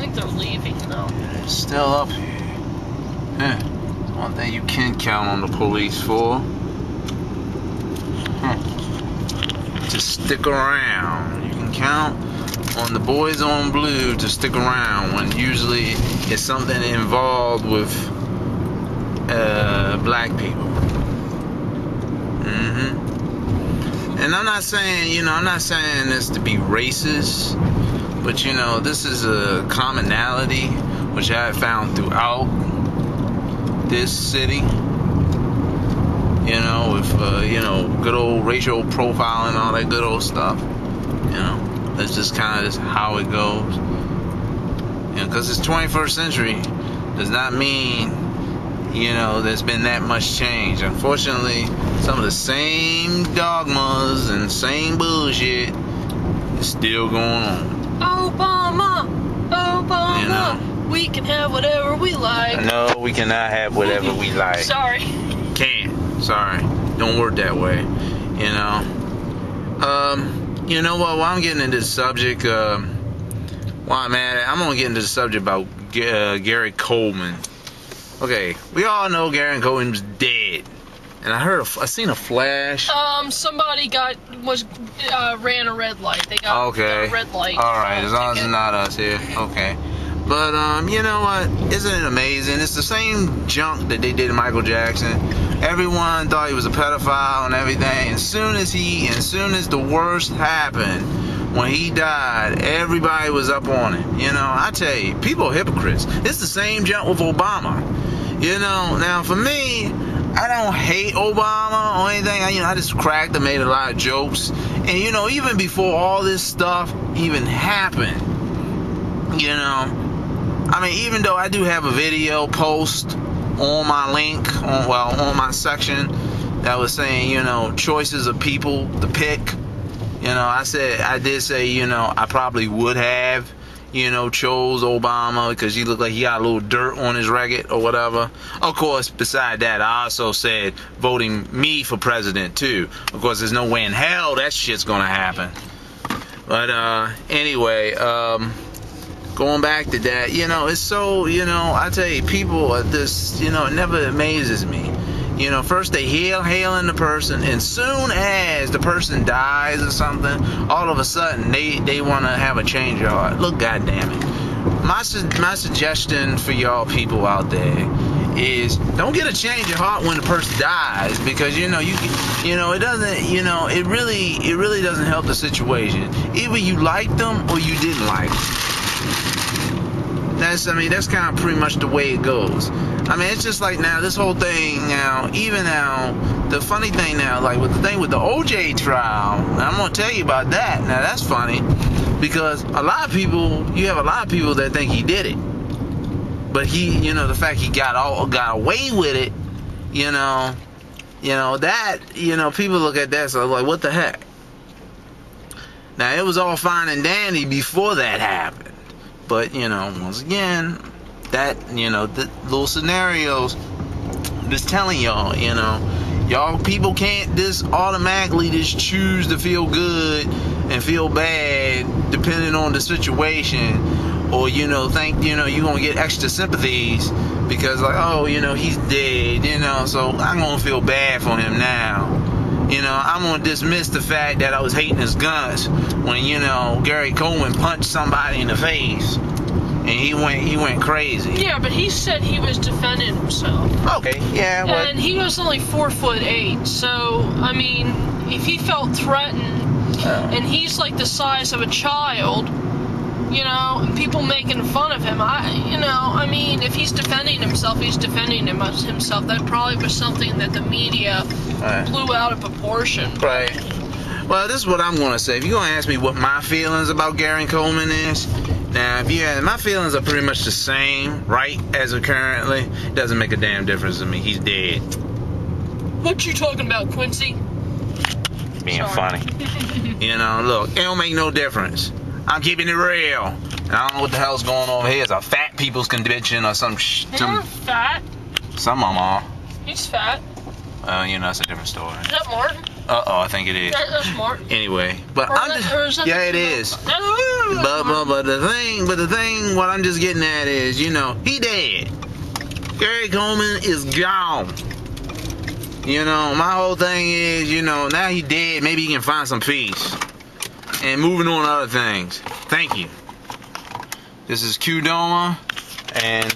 think they're leaving though. They're still up here. Huh. One thing you can count on the police for. To stick around. You can count on the boys on blue to stick around when usually it's something involved with black people. And I'm not saying, I'm not saying this to be racist, but this is a commonality which I have found throughout this city. With good old racial profiling and all that good old stuff. That's just kind of how it goes. Because it's 21st century does not mean there's been that much change. Unfortunately, some of the same dogmas and same bullshit is still going on. Obama, we can have whatever we like. No, we cannot have whatever we like. Sorry. Can't. Sorry. Don't work that way. You know what? While I'm getting into the subject, while I'm at it, I'm gonna get into the subject about Gary Coleman. Okay, we all know Gary Coleman's dead, and I seen a flash. Somebody ran a red light. They got a red light. All right, as long as it's not us here. Okay, but you know what? Isn't it amazing? It's the same junk that they did to Michael Jackson. Everyone thought he was a pedophile and everything. As soon as the worst happened, when he died, everybody was up on it. I tell you, people are hypocrites. It's the same junk with Obama. Now for me, I don't hate Obama or anything. I just cracked and made a lot of jokes. And even before all this stuff even happened, even though I do have a video post on my link, on my section, that was saying, choices of people to pick. I did say, I probably would have, chose Obama because he looked like he got a little dirt on his record or whatever. Of course, beside that, I also said voting me for president too. Of course, there's no way in hell that shit's gonna happen. But anyway, going back to that, it's so, I tell you, people are this, it never amazes me. First they hailing the person, and soon as the person dies or something, all of a sudden they want to have a change of heart. Look, goddamn it. My suggestion for y'all people out there is don't get a change of heart when the person dies, because it doesn't, it really doesn't help the situation. Either you liked them or you didn't like them. That's kind of pretty much the way it goes. It's just like now, this whole thing now, the funny thing now, like with the thing with the OJ trial, I'm going to tell you about that. Now, that's funny, because you have a lot of people that think he did it. But he, the fact he got away with it, people look at that, so like, what the heck? Now, it was all fine and dandy before that happened. But, once again, that, the little scenarios, I'm just telling y'all, y'all people can't just automatically just choose to feel good and feel bad depending on the situation, or, think, you're going to get extra sympathies because, like, oh, he's dead, so I'm going to feel bad for him now. I'm going to dismiss the fact that I was hating his guts when, Gary Coleman punched somebody in the face and he went crazy. Yeah, but he said he was defending himself. Okay, yeah. And he was only 4'8", so, if he felt threatened, and he's like the size of a child, and people making fun of him, if he's defending himself, he's defending himself. That probably was something that the media blew out of proportion. Right. Well, this is what I'm going to say. If you're going to ask me what my feelings about Gary Coleman is, now, my feelings are pretty much the same, right, as of currently. It doesn't make a damn difference to me. He's dead. What you talking about, Quincy? Being funny. Look, it don't make no difference. I'm keeping it real. And I don't know what the hell's going on here. It's a fat people's convention or some They're fat. Some of them are. He's fat. That's a different story. Is that Martin? Uh-oh, I think it is. That's smart. Anyway, but Or I'm that- just, or is that yeah, the it female? is. That's But the thing, what I'm just getting at is, you know, he dead. Gary Coleman is gone. You know, my whole thing is, you know, now he dead, maybe he can find some peace. And moving on to other things. Thank you. This is Qdoma, and